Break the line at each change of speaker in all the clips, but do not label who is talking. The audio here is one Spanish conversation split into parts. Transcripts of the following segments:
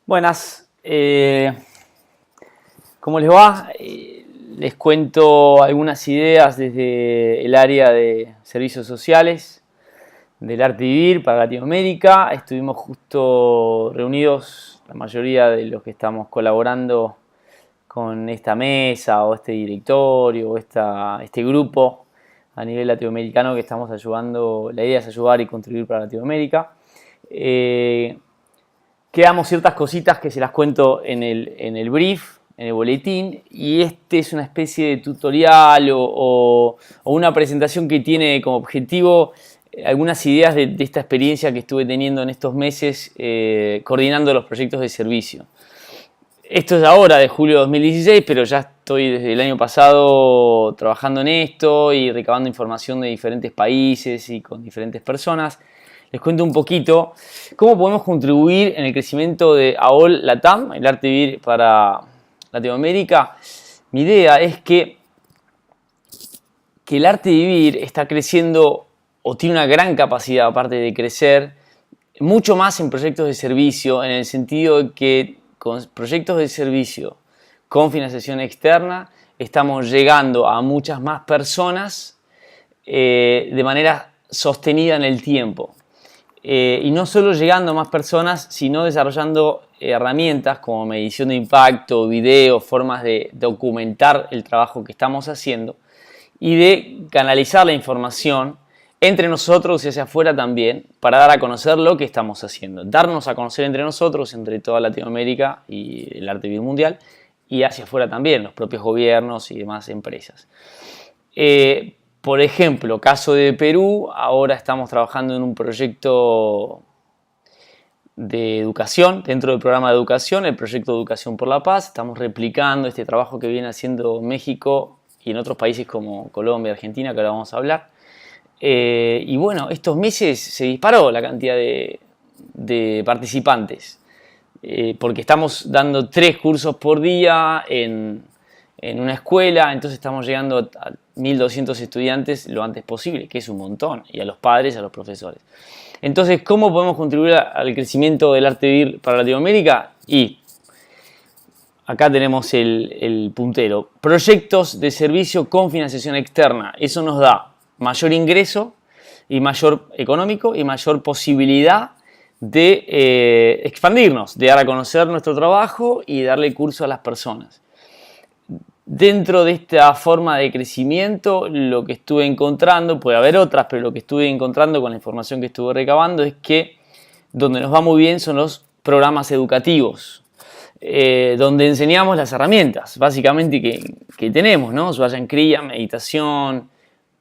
Buenas, ¿cómo les va? Les cuento algunas ideas desde el área de servicios sociales del Arte Vivir para Latinoamérica. Estuvimos justo reunidos, la mayoría de los que estamos colaborando con esta mesa o este directorio o este grupo a nivel latinoamericano que estamos ayudando. La idea es ayudar y contribuir para Latinoamérica. Quedamos ciertas cositas que se las cuento en el brief, en el boletín, y este es una especie de tutorial o una presentación que tiene como objetivo algunas ideas de esta experiencia que estuve teniendo en estos meses coordinando los proyectos de servicio. Esto es ahora, de julio de 2016, pero ya estoy desde el año pasado trabajando en esto y recabando información de diferentes países y con diferentes personas. Les cuento un poquito cómo podemos contribuir en el crecimiento de AOL LATAM, el Arte Vivir para Latinoamérica. Mi idea es que el Arte Vivir está creciendo o tiene una gran capacidad, aparte de crecer, mucho más en proyectos de servicio, en el sentido de que con proyectos de servicio con financiación externa estamos llegando a muchas más personas de manera sostenida en el tiempo. Y no solo llegando a más personas, sino desarrollando herramientas como medición de impacto, videos, formas de documentar el trabajo que estamos haciendo y de canalizar la información entre nosotros y hacia afuera también para dar a conocer lo que estamos haciendo. Darnos a conocer entre nosotros, entre toda Latinoamérica y el arte vivir mundial, y hacia afuera también, los propios gobiernos y demás empresas. Por ejemplo, caso de Perú, ahora estamos trabajando en un proyecto de educación, dentro del programa de educación, el proyecto de Educación por la Paz. Estamos replicando este trabajo que viene haciendo México y en otros países como Colombia, Argentina, que ahora vamos a hablar. Y bueno, estos meses se disparó la cantidad de participantes, porque estamos dando 3 cursos por día en una escuela, entonces estamos llegando a 1.200 estudiantes lo antes posible, que es un montón, y a los padres y a los profesores. Entonces, ¿cómo podemos contribuir al crecimiento del arte vivir para Latinoamérica? Y acá tenemos el puntero. Proyectos de servicio con financiación externa. Eso nos da mayor ingreso y mayor económico y mayor posibilidad de expandirnos, de dar a conocer nuestro trabajo y darle curso a las personas. Dentro de esta forma de crecimiento, lo que estuve encontrando, puede haber otras, pero lo que estuve encontrando con la información que estuve recabando es que donde nos va muy bien son los programas educativos, donde enseñamos las herramientas, básicamente, que tenemos, ¿no? Vayan Kriya, meditación,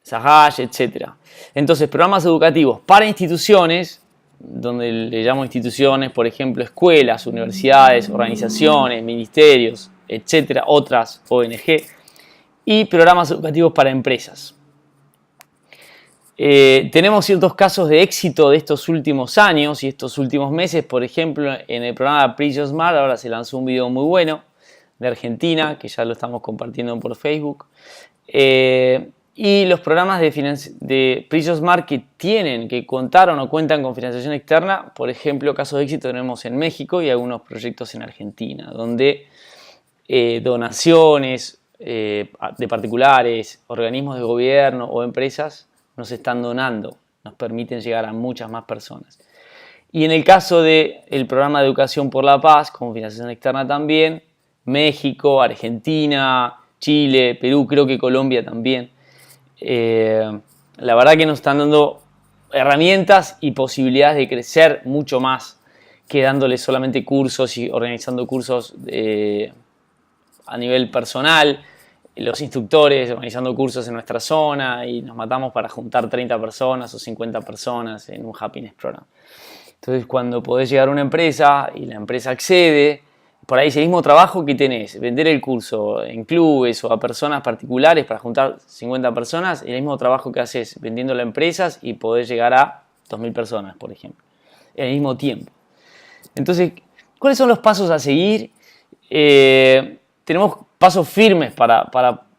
Sahaj, etc. Entonces, programas educativos para instituciones, donde le llamo instituciones, por ejemplo, escuelas, universidades, organizaciones, ministerios, etcétera, otras ONG, y programas educativos para empresas. Tenemos ciertos casos de éxito de estos últimos años y estos últimos meses. Por ejemplo, en el programa Precious Smart ahora se lanzó un video muy bueno de Argentina, que ya lo estamos compartiendo por Facebook. Y los programas de Precious Smart que contaron o cuentan con financiación externa, por ejemplo, casos de éxito tenemos en México y algunos proyectos en Argentina, donde donaciones de particulares, organismos de gobierno o empresas nos están donando, nos permiten llegar a muchas más personas. Y en el caso del programa de Educación por la Paz, con financiación externa también, México, Argentina, Chile, Perú, creo que Colombia también. La verdad que nos están dando herramientas y posibilidades de crecer mucho más que dándoles solamente cursos y organizando cursos a nivel personal, los instructores organizando cursos en nuestra zona y nos matamos para juntar 30 personas o 50 personas en un Happiness Program. Entonces, cuando podés llegar a una empresa y la empresa accede, por ahí es el mismo trabajo que tenés, vender el curso en clubes o a personas particulares para juntar 50 personas, el mismo trabajo que haces vendiéndolo a empresas y podés llegar a 2.000 personas, por ejemplo, en el mismo tiempo. Entonces, ¿cuáles son los pasos a seguir? Tenemos pasos firmes para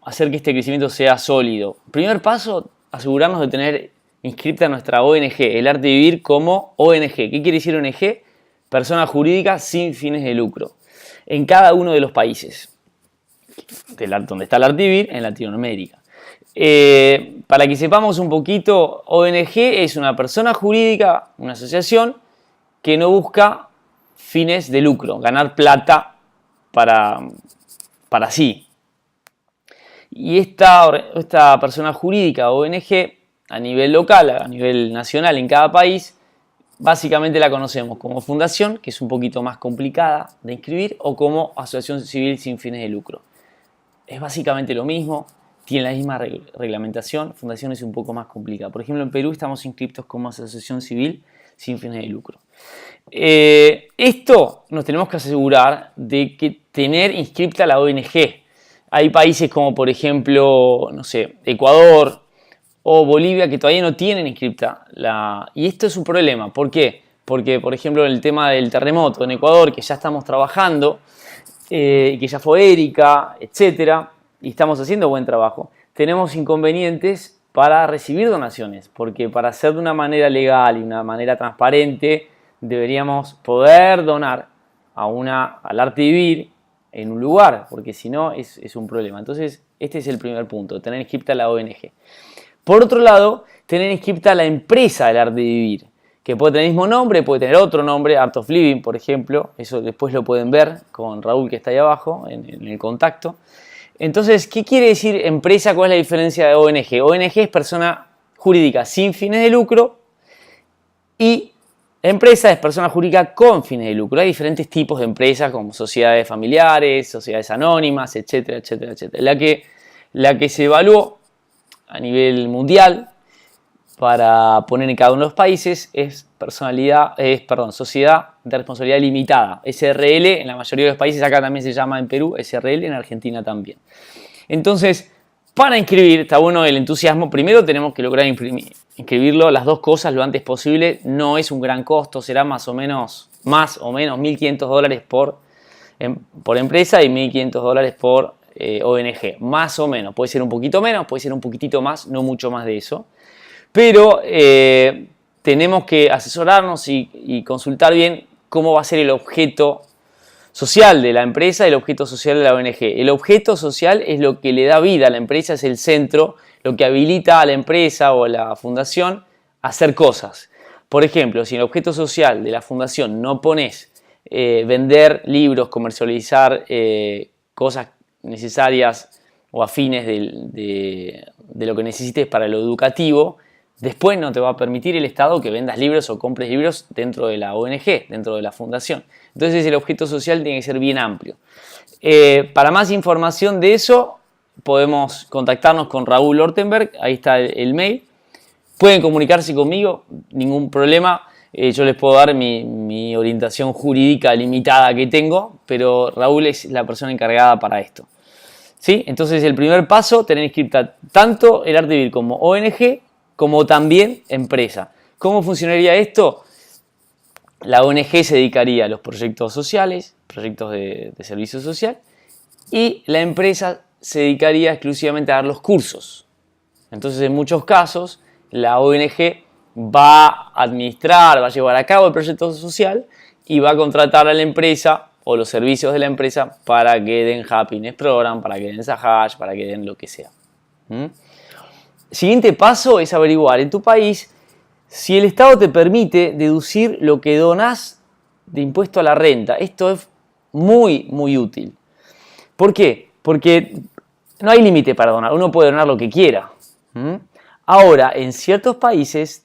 hacer que este crecimiento sea sólido. Primer paso, asegurarnos de tener inscrita nuestra ONG, el Arte Vivir como ONG. ¿Qué quiere decir ONG? persona jurídica sin fines de lucro en cada uno de los países donde está el Artivir en Latinoamérica. Para que sepamos un poquito, ONG es una persona jurídica, una asociación que no busca fines de lucro, ganar plata para sí. Y esta persona jurídica, ONG, a nivel local, a nivel nacional en cada país, básicamente la conocemos como fundación, que es un poquito más complicada de inscribir, o como asociación civil sin fines de lucro. Es básicamente lo mismo, tiene la misma reglamentación, fundación es un poco más complicada. Por ejemplo, en Perú estamos inscritos como asociación civil sin fines de lucro. Esto nos tenemos que asegurar de que tener inscripta la ONG. Hay países como por ejemplo, no sé, Ecuador o Bolivia que todavía no tienen inscripta y esto es un problema. ¿Por qué? Porque por ejemplo el tema del terremoto en Ecuador, que ya estamos trabajando, que ya fue Erika, etcétera, y estamos haciendo buen trabajo, tenemos inconvenientes para recibir donaciones, porque para hacer de una manera legal y una manera transparente deberíamos poder donar al Artivir en un lugar, porque si no es un problema. Entonces este es el primer punto, tener inscripta la ONG. Por otro lado, tener inscripta la empresa del Artivir, que puede tener el mismo nombre, puede tener otro nombre, Art of Living, por ejemplo. Eso después lo pueden ver con Raúl, que está ahí abajo, en el contacto. Entonces, ¿qué quiere decir empresa? ¿Cuál es la diferencia de ONG? ONG es persona jurídica sin fines de lucro y empresa es persona jurídica con fines de lucro. Hay diferentes tipos de empresas como sociedades familiares, sociedades anónimas, etcétera, etcétera, etcétera. La que se evaluó a nivel mundial para poner en cada uno de los países es sociedad de responsabilidad limitada, SRL en la mayoría de los países, acá también se llama en Perú SRL, en Argentina también. Entonces, para inscribir, está bueno el entusiasmo, primero tenemos que lograr inscribirlo, las dos cosas lo antes posible, no es un gran costo, será más o menos $1.500 por empresa y $1.500 por ONG, más o menos, puede ser un poquito menos, puede ser un poquitito más, no mucho más de eso. Pero tenemos que asesorarnos y consultar bien cómo va a ser el objeto social de la empresa y el objeto social de la ONG. El objeto social es lo que le da vida a la empresa, es el centro, lo que habilita a la empresa o a la fundación a hacer cosas. Por ejemplo, si en el objeto social de la fundación no pones vender libros, comercializar cosas necesarias o afines de lo que necesites para lo educativo, después no te va a permitir el Estado que vendas libros o compres libros dentro de la ONG, dentro de la fundación. Entonces el objeto social tiene que ser bien amplio. Para más información de eso podemos contactarnos con Raúl Ortenberg, ahí está el mail. Pueden comunicarse conmigo, ningún problema. Yo les puedo dar mi orientación jurídica limitada que tengo, pero Raúl es la persona encargada para esto. ¿Sí? Entonces el primer paso, tener inscrita tanto el Artivir como ONG, como también empresa. ¿Cómo funcionaría esto? La ONG se dedicaría a los proyectos sociales, proyectos de servicio social, y la empresa se dedicaría exclusivamente a dar los cursos. Entonces, en muchos casos, la ONG va a administrar, va a llevar a cabo el proyecto social y va a contratar a la empresa o los servicios de la empresa para que den Happiness Program, para que den Sahash, para que den lo que sea. Siguiente paso es averiguar en tu país si el Estado te permite deducir lo que donás de impuesto a la renta. Esto es muy, muy útil. ¿Por qué? Porque no hay límite para donar. Uno puede donar lo que quiera. Ahora, en ciertos países,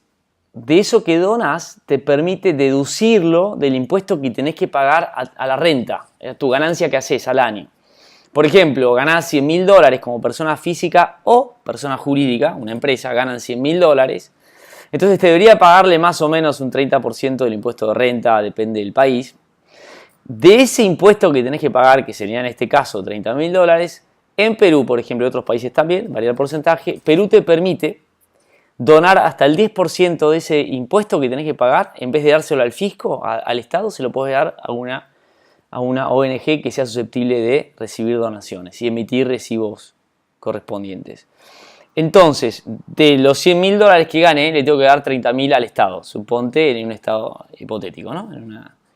de eso que donás te permite deducirlo del impuesto que tenés que pagar a la renta, tu ganancia que haces al año. Por ejemplo, ganás $100.000 como persona física o persona jurídica, una empresa, ganan $100.000. Entonces te debería pagarle más o menos un 30% del impuesto de renta, depende del país. De ese impuesto que tenés que pagar, que sería en este caso $30.000, en Perú, por ejemplo, y otros países también, varía el porcentaje, Perú te permite donar hasta el 10% de ese impuesto que tenés que pagar, en vez de dárselo al fisco, al Estado, se lo podés dar a una ONG que sea susceptible de recibir donaciones y emitir recibos correspondientes. Entonces, de los $100.000 que gane, le tengo que dar 30.000 al Estado. Suponte en un estado hipotético, ¿no?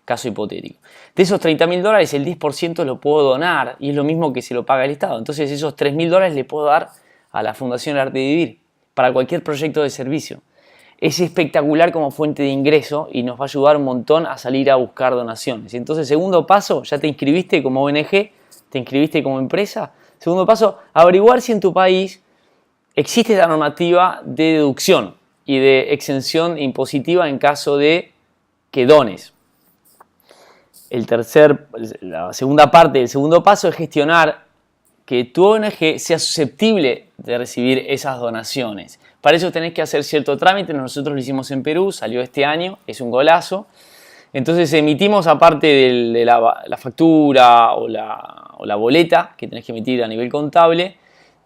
caso hipotético. De esos $30.000, el 10% lo puedo donar y es lo mismo que se lo paga el Estado. Entonces esos $3.000 le puedo dar a la Fundación El Arte de Vivir para cualquier proyecto de servicio. Es espectacular como fuente de ingreso y nos va a ayudar un montón a salir a buscar donaciones. Entonces, segundo paso, ya te inscribiste como ONG, te inscribiste como empresa. Segundo paso, averiguar si en tu país existe la normativa de deducción y de exención impositiva en caso de que dones. La segunda parte del segundo paso es gestionar que tu ONG sea susceptible de recibir esas donaciones. Para eso tenés que hacer cierto trámite. Nosotros lo hicimos en Perú, salió este año, es un golazo. Entonces emitimos, aparte de la factura o la boleta que tenés que emitir a nivel contable,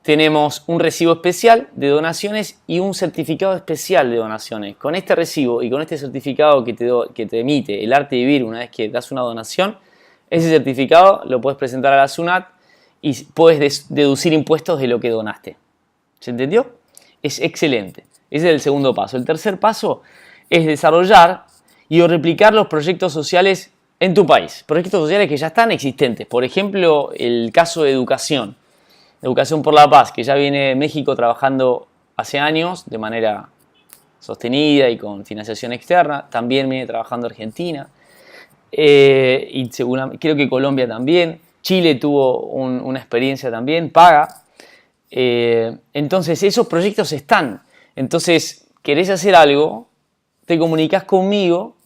tenemos un recibo especial de donaciones y un certificado especial de donaciones. Con este recibo y con este certificado que te emite el Arte de Vivir una vez que das una donación, ese certificado lo puedes presentar a la SUNAT y puedes deducir impuestos de lo que donaste. ¿Se entendió? Es excelente. Ese es el segundo paso. El tercer paso es desarrollar y replicar los proyectos sociales en tu país. Proyectos sociales que ya están existentes. Por ejemplo, el caso de educación. Educación por la Paz, que ya viene México trabajando hace años de manera sostenida y con financiación externa. También viene trabajando Argentina. Y creo que Colombia también. Chile tuvo una experiencia también, paga. Entonces esos proyectos están. Entonces, querés hacer algo, te comunicas conmigo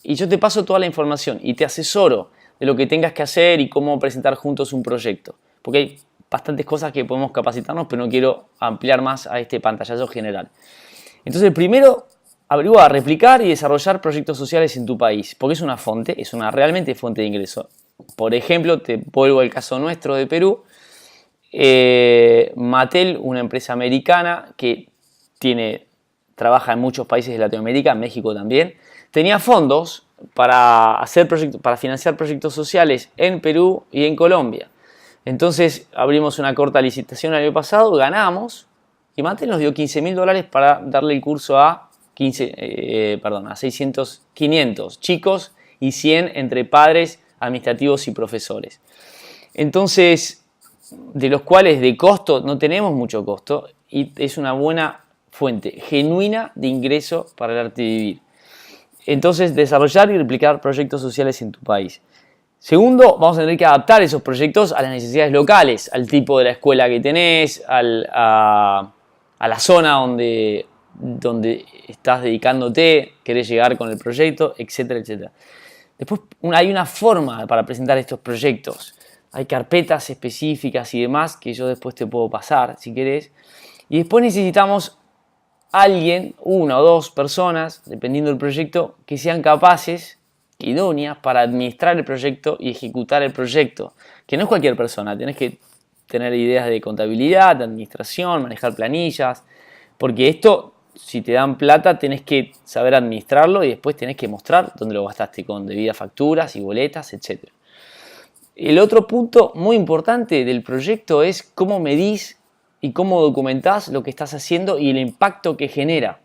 y yo te paso toda la información y te asesoro de lo que tengas que hacer y cómo presentar juntos un proyecto. Porque hay bastantes cosas que podemos capacitarnos, pero no quiero ampliar más a este pantallazo general. Entonces, primero, averigua, replicar y desarrollar proyectos sociales en tu país, porque es una fuente, realmente fuente de ingreso. Por ejemplo, te vuelvo al caso nuestro de Perú. Mattel, una empresa americana que trabaja en muchos países de Latinoamérica, México también, tenía fondos para financiar proyectos sociales en Perú y en Colombia. Entonces abrimos una corta licitación el año pasado, ganamos y Mattel nos dio $15.000 para darle el curso a 500 chicos y 100 entre padres, administrativos y profesores. Entonces, de los cuales de costo no tenemos mucho costo y es una buena fuente genuina de ingreso para el Arte de Vivir. Entonces, desarrollar y replicar proyectos sociales en tu país. Segundo, vamos a tener que adaptar esos proyectos a las necesidades locales, al tipo de la escuela que tenés, a la zona donde estás dedicándote, querés llegar con el proyecto, etcétera, etcétera. Después hay una forma para presentar estos proyectos. Hay carpetas específicas y demás que yo después te puedo pasar si querés. Y después necesitamos alguien, una o dos personas, dependiendo del proyecto, que sean capaces, idóneas, para administrar el proyecto y ejecutar el proyecto. Que no es cualquier persona, tenés que tener ideas de contabilidad, de administración, manejar planillas. Porque esto, si te dan plata, tenés que saber administrarlo y después tenés que mostrar dónde lo gastaste con debidas facturas y boletas, etc. El otro punto muy importante del proyecto es cómo medís y cómo documentás lo que estás haciendo y el impacto que genera.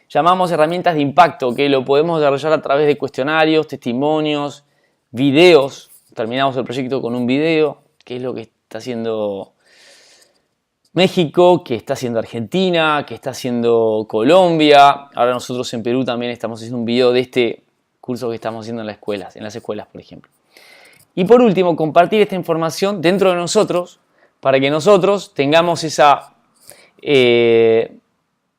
Llamamos herramientas de impacto, que lo podemos desarrollar a través de cuestionarios, testimonios, videos. Terminamos el proyecto con un video, que es lo que está haciendo México, que está haciendo Argentina, que está haciendo Colombia. Ahora nosotros en Perú también estamos haciendo un video de este curso que estamos haciendo en las escuelas, por ejemplo. Y por último, compartir esta información dentro de nosotros para que nosotros tengamos esa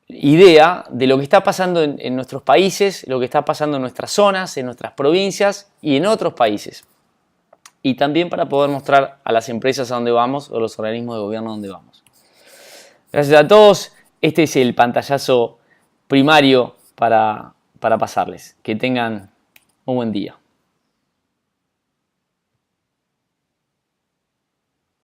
idea de lo que está pasando en nuestros países, lo que está pasando en nuestras zonas, en nuestras provincias y en otros países. Y también para poder mostrar a las empresas a dónde vamos o los organismos de gobierno a dónde vamos. Gracias a todos. Este es el pantallazo primario para pasarles. Que tengan un buen día.